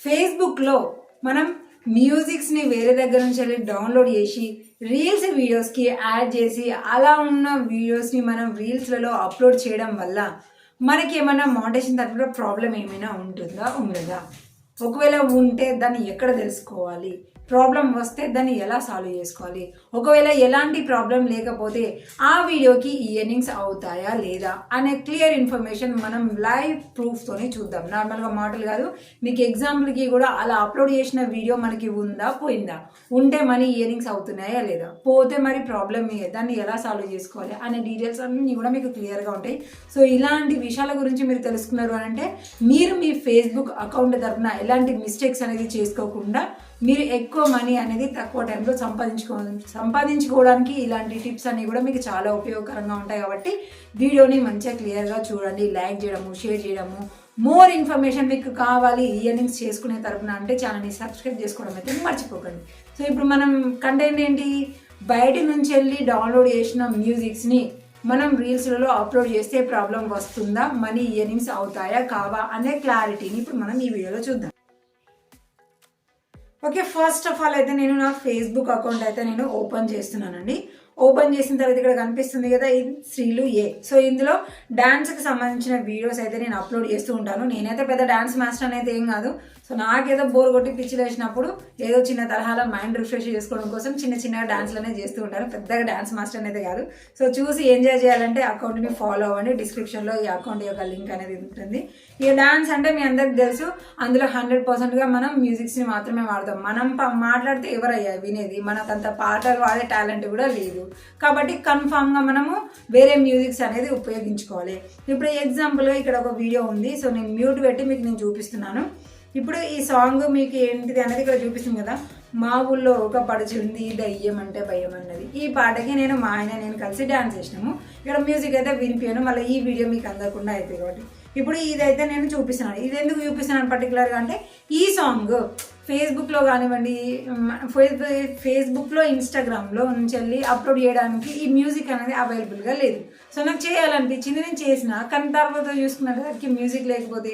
ఫేస్బుక్లో మనం మ్యూజిక్స్ని వేరే దగ్గర నుంచి వెళ్ళి డౌన్లోడ్ చేసి రీల్స్ వీడియోస్కి యాడ్ చేసి అలా ఉన్న వీడియోస్ని మనం రీల్స్లలో అప్లోడ్ చేయడం వల్ల మనకి ఏమైనా మోనిటైజేషన్ తరపున ప్రాబ్లం ఏమైనా ఉంటుందా ఉండదా? ఒకవేళ ఉంటే దాన్ని ఎక్కడ తెలుసుకోవాలి? ప్రాబ్లం వస్తే దాన్ని ఎలా సాల్వ్ చేసుకోవాలి? ఒకవేళ ఎలాంటి ప్రాబ్లం లేకపోతే ఆ వీడియోకి ఎర్నింగ్స్ అవుతాయా లేదా అనే క్లియర్ ఇన్ఫర్మేషన్ మనం లైవ్ ప్రూఫ్తోనే చూద్దాం. నార్మల్గా మాటలు కాదు, మీకు ఎగ్జాంపుల్కి కూడా అలా అప్లోడ్ చేసిన వీడియో మనకి ఉందా పోయిందా, ఉంటే మనీ ఎర్నింగ్స్ అవుతున్నాయా లేదా, పోతే మరి ప్రాబ్లం దాన్ని ఎలా సాల్వ్ చేసుకోవాలి అనే డీటెయిల్స్ అన్నీ కూడా మీకు క్లియర్గా ఉంటాయి. సో ఇలాంటి విషయాల గురించి మీరు తెలుసుకున్నారు అని అంటే మీరు మీ ఫేస్బుక్ అకౌంట్ తరపున ఎలాంటి మిస్టేక్స్ అనేది చేసుకోకుండా మీరు ఎక్కువ మనీ అనేది తక్కువ టైంలో సంపాదించుకోవడానికి ఇలాంటి టిప్స్ అన్నీ కూడా మీకు చాలా ఉపయోగకరంగా ఉంటాయి. కాబట్టి వీడియోని మంచిగా క్లియర్గా చూడండి, లైక్ చేయడము, షేర్ చేయడము. మోర్ ఇన్ఫర్మేషన్ మీకు కావాలి ఎర్నింగ్స్ చేసుకునే తరపున అంటే ఛానల్ని సబ్స్క్రైబ్ చేసుకోవడం అయితే మర్చిపోకండి. సో ఇప్పుడు మనం కంటెంట్ ఏంటి, బయట నుంచి వెళ్ళి డౌన్లోడ్ చేసిన మ్యూజిక్స్ని మనం రీల్స్లలో అప్లోడ్ చేస్తే ప్రాబ్లం వస్తుందా, మనీ ఎర్నింగ్స్ అవుతాయా కావా అనే క్లారిటీని ఇప్పుడు మనం ఈ వీడియోలో చూద్దాం. ఓకే, ఫస్ట్ ఆఫ్ ఆల్ అయితే నేను నా ఫేస్బుక్ అకౌంట్ అయితే నేను ఓపెన్ చేస్తున్నానండి. ఓపెన్ చేసిన తర్వాత ఇక్కడ కనిపిస్తుంది కదా, ఇది శ్రీలు ఏ. సో ఇందులో డాన్స్కి సంబంధించిన వీడియోస్ అయితే నేను అప్లోడ్ చేస్తూ ఉంటాను. నేనైతే పెద్ద డాన్స్ మాస్టర్ అయితే ఏం కాదు. సో నాకేదో బోర్ కొట్టి పిచ్చిలు వేసినప్పుడు ఏదో చిన్న తరహాలో మైండ్ రిఫ్రెష్ చేసుకోవడం కోసం చిన్న డాన్స్లు అనేది చేస్తూ ఉంటాను. పెద్దగా డాన్స్ మాస్టర్ అయితే కాదు. సో చూసి ఎంజాయ్ చేయాలంటే అకౌంట్ని ఫాలో అవ్వండి. డిస్క్రిప్షన్లో ఈ అకౌంట్ యొక్క లింక్ అనేది ఉంటుంది. ఈ డాన్స్ అంటే మీ అందరికి తెలుసు, అందులో 100%గా మనం మ్యూజిక్స్ని మాత్రమే వాడతాం. మనం మాట్లాడితే ఎవరయ్యా వినేది, మనకంత పాటలు వాడే టాలెంట్ కూడా లేదు. కాబట్టి కన్ఫామ్గా మనము వేరే మ్యూజిక్స్ అనేది ఉపయోగించుకోవాలి. ఇప్పుడు ఎగ్జాంపుల్గా ఇక్కడ ఒక వీడియో ఉంది. సో నేను మ్యూట్ పెట్టి మీకు నేను చూపిస్తున్నాను. ఇప్పుడు ఈ సాంగ్ మీకు ఏంటిది అనేది ఇక్కడ చూపిస్తుంది కదా, మా ఊళ్ళో ఒక పడుచు ఉంది దయ్యం అంటే భయం అన్నది. ఈ పాటకి మా ఆయన నేను కలిసి డ్యాన్స్ చేసినాము. ఇక్కడ మ్యూజిక్ అయితే వినిపించాను, మళ్ళీ ఈ వీడియో మీకు అందకుండా అవుతుంది. కాబట్టి ఇప్పుడు ఇదైతే నేను చూపిస్తున్నాను. ఇది ఎందుకు చూపిస్తున్నాను పర్టికులర్గా అంటే, ఈ సాంగ్ ఫేస్బుక్లో కానివ్వండి, ఫేస్బుక్లో ఇన్స్టాగ్రామ్లో నుంచి వెళ్ళి అప్లోడ్ చేయడానికి ఈ మ్యూజిక్ అనేది అవైలబుల్గా లేదు. సో నాకు చేయాలనిపించింది, నేను చేసిన. కానీ తర్వాత చూసుకున్నట్టు మ్యూజిక్ లేకపోతే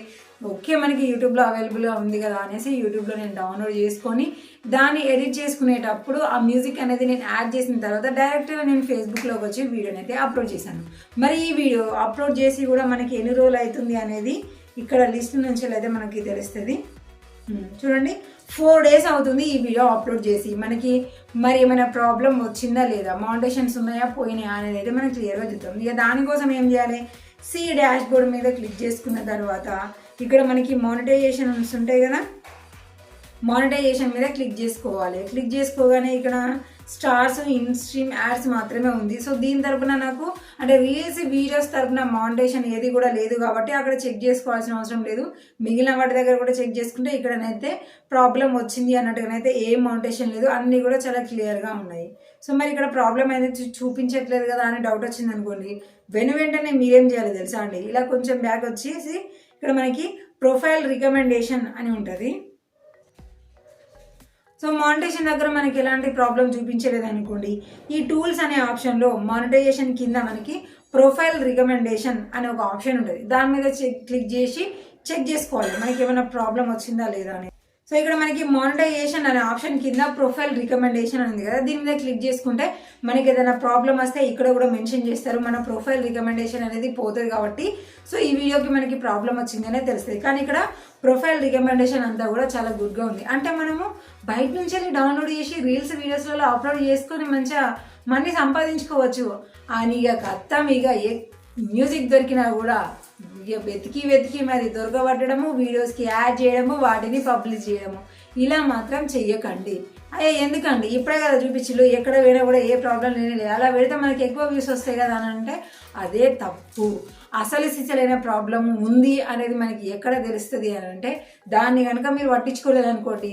ఓకే మనకి యూట్యూబ్లో అవైలబుల్గా ఉంది కదా అనేసి యూట్యూబ్లో నేను డౌన్లోడ్ చేసుకొని దాన్ని ఎడిట్ చేసుకునేటప్పుడు ఆ మ్యూజిక్ అనేది నేను యాడ్ చేసిన తర్వాత డైరెక్ట్గా నేను ఫేస్బుక్లోకి వచ్చి వీడియోని అయితే అప్లోడ్ చేశాను. మరి ఈ వీడియో అప్లోడ్ చేసి కూడా మనకి ఎన్ని రోజులు అవుతుంది అనేది ఇక్కడ లిస్ట్ నుంచి అయితే మనకి తెలుస్తుంది. చూడండి, 4 days అవుతుంది ఈ వీడియో అప్లోడ్ చేసి. మనకి మరి ఏమైనా ప్రాబ్లం వచ్చిందా లేదా, మౌంటేషన్స్ ఉన్నాయా పోయినాయా అనేది అయితే మనం క్లియర్గా చూద్దాం. ఇక దానికోసం ఏం చేయాలి, డాష్ బోర్డ్ మీద క్లిక్ చేసుకున్న తర్వాత ఇక్కడ మనకి మానిటైజేషన్ ఉంటాయి కదా, మానిటైజేషన్ మీద క్లిక్ చేసుకోవాలి. క్లిక్ చేసుకోగానే ఇక్కడ స్టార్స్, ఇన్ స్ట్రీమ్ యాడ్స్ మాత్రమే ఉంది. సో దీని తరపున నాకు అంటే రీల్స్ వీడియోస్ తరపున మానిటైజేషన్ ఏది కూడా లేదు కాబట్టి అక్కడ చెక్ చేసుకోవాల్సిన అవసరం లేదు. మిగిలిన వాటి దగ్గర కూడా చెక్ చేసుకుంటే ఇక్కడనైతే ప్రాబ్లం వచ్చింది అన్నట్టుగానైతే ఏం మానిటైజేషన్ లేదు, అన్నీ కూడా చాలా క్లియర్గా ఉన్నాయి. సో మరి ఇక్కడ ప్రాబ్లం అయితే చూపించట్లేదు కదా అని డౌట్ వచ్చింది అనుకోండి, వెంటనే మీరేం చేయాలి తెలుసా అండి, ఇలా కొంచెం బ్యాక్ వచ్చేసి ఇక్కడ మనకి ప్రొఫైల్ రికమెండేషన్ అని ఉంటుంది. సో మానిటైజేషన్ దగ్గర మనకి ఎలాంటి ప్రాబ్లం చూపించలేదు అనుకోండి, ఈ టూల్స్ అనే ఆప్షన్లో మానిటైజేషన్ కింద మనకి ప్రొఫైల్ రికమెండేషన్ అనే ఒక ఆప్షన్ ఉంటుంది. దాని మీద క్లిక్ చేసి చెక్ చేసుకోవాలి మనకి ఏమైనా ప్రాబ్లం వచ్చిందా లేదా అని. సో ఇక్కడ మనకి మానిటైజేషన్ అనే ఆప్షన్ కింద ప్రొఫైల్ రికమెండేషన్ ఉంది కదా, దీని మీద క్లిక్ చేసుకుంటే మనకి ఏదైనా ప్రాబ్లం వస్తే ఇక్కడ కూడా మెన్షన్ చేస్తారు, మన ప్రొఫైల్ రికమెండేషన్ అనేది పోతుంది. కాబట్టి సో ఈ వీడియోకి మనకి ప్రాబ్లం వచ్చిందనే తెలుస్తుంది. కానీ ఇక్కడ ప్రొఫైల్ రికమెండేషన్ అంతా కూడా చాలా గుడ్గా ఉంది. అంటే మనము బయట నుంచి వెళ్ళి డౌన్లోడ్ చేసి రీల్స్ వీడియోస్లలో అప్లోడ్ చేసుకొని మంచిగా మనీ సంపాదించుకోవచ్చు. అని ఇక కత్తం ఇక ఏ మ్యూజిక్ దొరికినా కూడా ఇక వెతికి మరి దొరకబట్టడము, వీడియోస్కి యాడ్ చేయడము, వాటిని పబ్లిష్ చేయడము, ఇలా మాత్రం చెయ్యకండి. ఎందుకండి ఇప్పుడే కదా చూపించు, ఎక్కడ పోయినా కూడా ఏ ప్రాబ్లం లేదు, అలా పెడితే మనకి ఎక్కువ వ్యూస్ వస్తాయి కదా అని అంటే అదే తప్పు. అసలు సిసలైన ప్రాబ్లం ఉంది అనేది మనకి ఎక్కడ తెలుస్తుంది అని అంటే, దాన్ని కనుక మీరు పట్టించుకోలేదు అనుకోండి,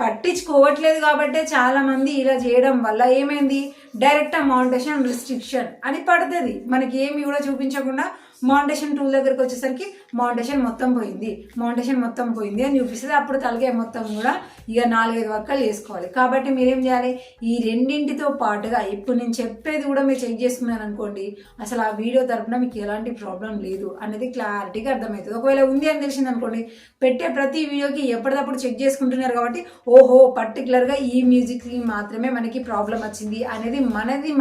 పట్టించుకోవట్లేదు కాబట్టి చాలామంది ఇలా చేయడం వల్ల ఏమైంది, డైరెక్ట్ మానిటైజేషన్ రిస్ట్రిక్షన్ అని పడుతుంది. మనకి ఏమి కూడా చూపించకుండా మౌంటేషన్ టూల్ దగ్గరికి వచ్చేసరికి మౌంటేషన్ మొత్తం పోయింది అని చూపిస్తుంది. అప్పుడు తలకాయ మొత్తం కూడా ఇక 4-5 వర్కలు చేసుకోవాలి. కాబట్టి మీరేం చేయాలి, ఈ రెండింటితో పాటుగా ఇప్పుడు నేను చెప్పేది కూడా మీరు చెక్ చేసుకున్నాను అనుకోండి, అసలు ఆ వీడియో తరపున మీకు ఎలాంటి ప్రాబ్లం లేదు అనేది క్లారిటీగా అర్థమవుతుంది. ఒకవేళ ఉంది అని తెలిసింది అనుకోండి, పెట్టే ప్రతి వీడియోకి ఎప్పటికప్పుడు చెక్ చేసుకుంటున్నారు కాబట్టి ఓహో పర్టికులర్గా ఈ మ్యూజిక్కి మాత్రమే మనకి ప్రాబ్లం వచ్చింది అనేది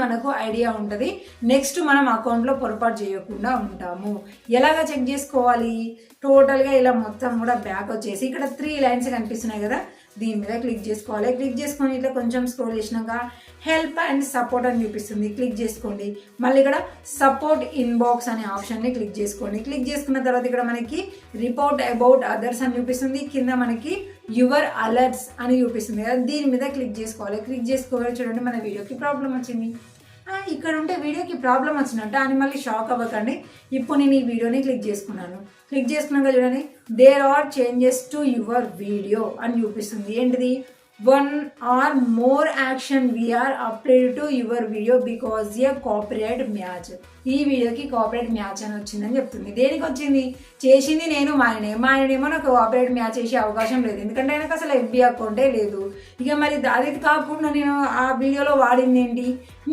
మనకు ఐడియా ఉంటుంది. నెక్స్ట్ మనం అకౌంట్లో పొరపాటు చేయకుండా ఉంటాము. ఎలాగ చెక్ చేసుకోవాలి, టోటల్గా ఇలా మొత్తం కూడా బ్యాక్ వచ్చేసి ఇక్కడ 3 లైన్స్ కనిపిస్తున్నాయి కదా, దీని మీద క్లిక్ చేసుకోవాలి. క్లిక్ చేసుకొని ఇట్లా కొంచెం స్క్రోల్ చేసినాక హెల్ప్ అండ్ సపోర్ట్ అని చూపిస్తుంది, క్లిక్ చేసుకోండి. మళ్ళీ ఇక్కడ సపోర్ట్ ఇన్బాక్స్ అనే ఆప్షన్ని క్లిక్ చేసుకోండి. క్లిక్ చేసుకున్న తర్వాత ఇక్కడ మనకి రిపోర్ట్ అబౌట్ అదర్స్ అని చూపిస్తుంది, కింద మనకి యువర్ అలర్ట్స్ అని చూపిస్తుంది కదా, దీని మీద క్లిక్ చేసుకోవాలి. క్లిక్ చేసుకోవాలి. చూడండి మన వీడియోకి ప్రాబ్లం వచ్చింది. ఇక్కడ ఉంటే వీడియోకి ప్రాబ్లం వచ్చినట్టు అని మళ్ళీ షాక్ అవ్వకండి. ఇప్పుడు నేను ఈ వీడియోని క్లిక్ చేసుకున్నాను. క్లిక్ చేసుకున్నాక చూడండి there are changes to your video అని చూపిస్తుంది. ఏంటిది, 1 or more action we are uploaded to your video because a copyright match. ఈ వీడియోకి కాపీరైట్ మ్యాచ్ అని వచ్చిందని చెప్తుంది. దేనికి వచ్చింది, చేసింది నేను మాయనేమో నాకు కాపీరైట్ మ్యాచ్ చేసే అవకాశం లేదు, ఎందుకంటే ఆయనకు అసలు FB అకౌంటే లేదు. ఇక మరి అది కాకుండా నేను ఆ వీడియోలో వాడింది ఏంటి,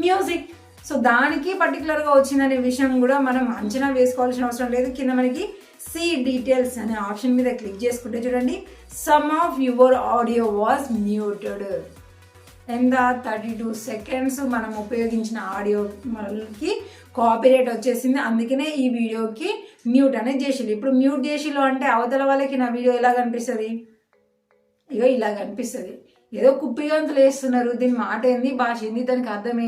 మ్యూజిక్. సో దానికి పర్టికులర్గా వచ్చిందనే విషయం కూడా మనం అంచనా వేసుకోవాల్సిన అవసరం లేదు. కింద మనకి సీ డీటెయిల్స్ అనే ఆప్షన్ మీద క్లిక్ చేసుకుంటే చూడండి some of your audio was muted. ఎంత 32 సెకండ్స్ మనం ఉపయోగించిన ఆడియోకి కాపీరైట్ వచ్చేసింది. అందుకనే ఈ వీడియోకి మ్యూట్ అనేది చేసిల్లు. ఇప్పుడు మ్యూట్ చేసిల్లు అంటే అవతల వాళ్ళకి నా వీడియో ఎలా కనిపిస్తుంది, ఇగో ఇలా కనిపిస్తుంది. ఏదో కుప్పిగంతులు వేస్తున్నారు, దీని మాట ఏంది, భాష ఏంది, దానికి అర్థం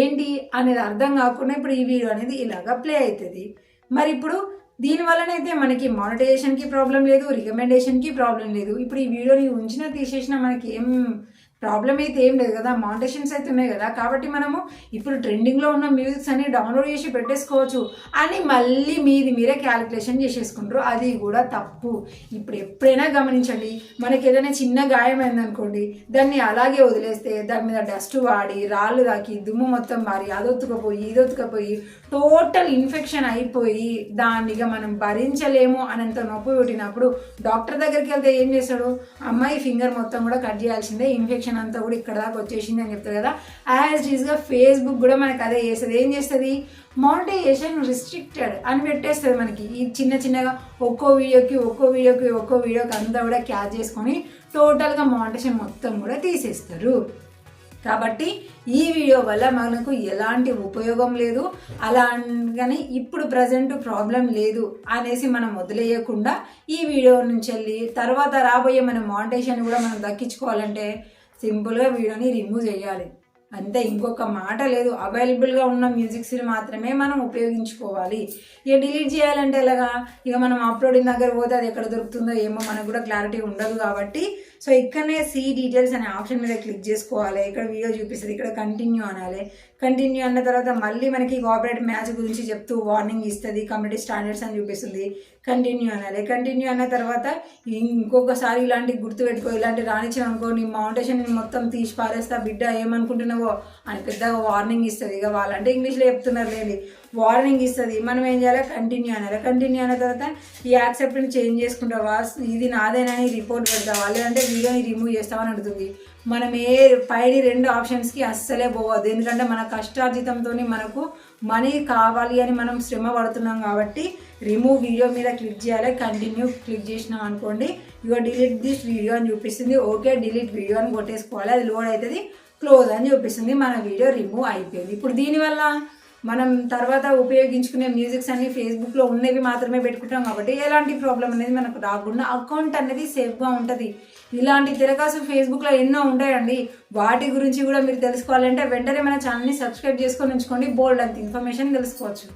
ఏంటి అనేది అర్థం కాకుండా ఇప్పుడు ఈ వీడియో అనేది ఇలాగా ప్లే అవుతుంది. మరి ఇప్పుడు దీనివల్లనైతే మనకి మానిటైజేషన్కి ప్రాబ్లం లేదు, రికమెండేషన్కి ప్రాబ్లం లేదు. ఇప్పుడు ఈ వీడియోని ఉంచినా తీసేసినా మనకి ఏం ప్రాబ్లం అయితే ఏం లేదు కదా, మౌంటేషన్స్ అయితే ఉన్నాయి కదా. కాబట్టి మనము ఇప్పుడు ట్రెండింగ్లో ఉన్న మ్యూజిక్స్ అన్ని డౌన్లోడ్ చేసి పెట్టేసుకోవచ్చు అని మళ్ళీ మీరే క్యాలిక్యులేషన్ చేసేసుకుంటారు. అది కూడా తప్పు. ఇప్పుడు ఎప్పుడైనా గమనించండి, మనకి ఏదైనా చిన్న గాయమైంది అనుకోండి, దాన్ని అలాగే వదిలేస్తే దాని మీద డస్ట్ వాడి రాళ్ళు తాకి దుమ్ము మొత్తం మారి ఇదొత్తుకపోయి టోటల్ ఇన్ఫెక్షన్ అయిపోయి దాన్ని ఇక మనం భరించలేము అనంత నొప్పి పెట్టినప్పుడు డాక్టర్ దగ్గరికి వెళ్తే ఏం చేస్తాడు, అమ్మాయి ఫింగర్ మొత్తం కూడా కట్ చేయాల్సిందే, ఇన్ఫెక్షన్ అంతా కూడా ఇక్కడ దాకా వచ్చేసింది అని చెప్తారు కదా. యాజ్ ఈజ్గా ఫేస్బుక్ కూడా మనకు అదే చేస్తుంది. ఏం చేస్తుంది, మానిటైజేషన్ రిస్ట్రిక్టెడ్ అని పెట్టేస్తుంది మనకి. ఈ చిన్నగా ఒక్కో వీడియోకి అంతా కూడా క్యాచ్ చేసుకొని టోటల్గా మానిటైజేషన్ మొత్తం కూడా తీసేస్తారు. కాబట్టి ఈ వీడియో వల్ల మనకు ఎలాంటి ఉపయోగం లేదు, అలాగని ఇప్పుడు ప్రజెంట్ ప్రాబ్లం లేదు అనేసి మనం వదిలేయకుండా ఈ వీడియో నుంచి వెళ్ళి తర్వాత రాబోయే మన మానిటైజేషన్ కూడా మనం దక్కించుకోవాలంటే సింపుల్గా వీడియోని రిమూవ్ చేయాలి అంతే, ఇంకొక మాట లేదు. అవైలబుల్గా ఉన్న మ్యూజిక్స్ని మాత్రమే మనం ఉపయోగించుకోవాలి. ఇక డిలీట్ చేయాలంటే ఎలాగా, ఇక మనం అప్లోడింగ్ దగ్గర పోతే అది ఎక్కడ దొరుకుతుందో ఏమో మనకు కూడా క్లారిటీ ఉండదు. కాబట్టి సో ఇక్కడనే సీ డీటెయిల్స్ అనే ఆప్షన్ మీద క్లిక్ చేసుకోవాలి. ఇక్కడ వీడియో చూపిస్తుంది, ఇక్కడ కంటిన్యూ అనాలి. కంటిన్యూ అన్న తర్వాత మళ్ళీ మనకి కాపీరైట్ మ్యాచ్ గురించి చెప్తూ వార్నింగ్ ఇస్తుంది, కమ్యూనిటీ స్టాండర్డ్స్ అని చూపిస్తుంది. కంటిన్యూ అనాలి. కంటిన్యూ అన్న తర్వాత ఇంకొకసారి ఇలాంటి గుర్తుపెట్టుకో, ఇలాంటి రానిచ్చిన అనుకో నీ మౌంటేషన్ మొత్తం తీసి పారేస్తా బిడ్డ ఏమనుకుంటున్నావో అని పెద్దగా వార్నింగ్ ఇస్తుంది. ఇక వాళ్ళంటే ఇంగ్లీష్లో చెప్తున్నారు లేండి, వార్నింగ్ ఇస్తుంది. మనం ఏం చేయాలి, కంటిన్యూ అనాలి. కంటిన్యూ అయిన తర్వాత ఈ యాక్సెప్ట్ని చేంజ్ చేసుకుంటావా, ఇది నాదేనని రిపోర్ట్ పెడతావా, లేదంటే వీడియోని రిమూవ్ చేస్తామని అడుగుతుంది. మనం పైన 2 ఆప్షన్స్కి అస్సలే పోవద్దు, ఎందుకంటే మన కష్టార్జితంతో మనకు మనీ కావాలి అని మనం శ్రమ పడుతున్నాం. కాబట్టి రిమూవ్ వీడియో మీద క్లిక్ చేయాలి. కంటిన్యూ క్లిక్ చేసినాం అనుకోండి, ఇగో డిలీట్ దిస్ వీడియో అని చూపిస్తుంది. ఓకే డిలీట్ వీడియో అని కొట్టేసుకోవాలి, అది లోడ్ అవుతుంది, క్లోజ్ అని చూపిస్తుంది. మన వీడియో రిమూవ్ అయిపోయింది. ఇప్పుడు దీనివల్ల మనం తర్వాత ఉపయోగించుకునే మ్యూజిక్స్ అన్ని ఫేస్బుక్లో ఉన్నవి మాత్రమే పెట్టుకుంటాం కాబట్టి ఎలాంటి ప్రాబ్లం అనేది మనకు రాకుండా అకౌంట్ అనేది సేఫ్గా ఉంటుంది. ఇలాంటి తిరగాసు ఫేస్బుక్లో ఎన్నో ఉంటాయండి, వాటి గురించి కూడా మీరు తెలుసుకోవాలంటే వెంటనే మన ఛానల్ని సబ్స్క్రైబ్ చేసుకొని ఉంచుకోండి, బోల్డ్ అంత ఇన్ఫర్మేషన్ తెలుసుకోవచ్చు.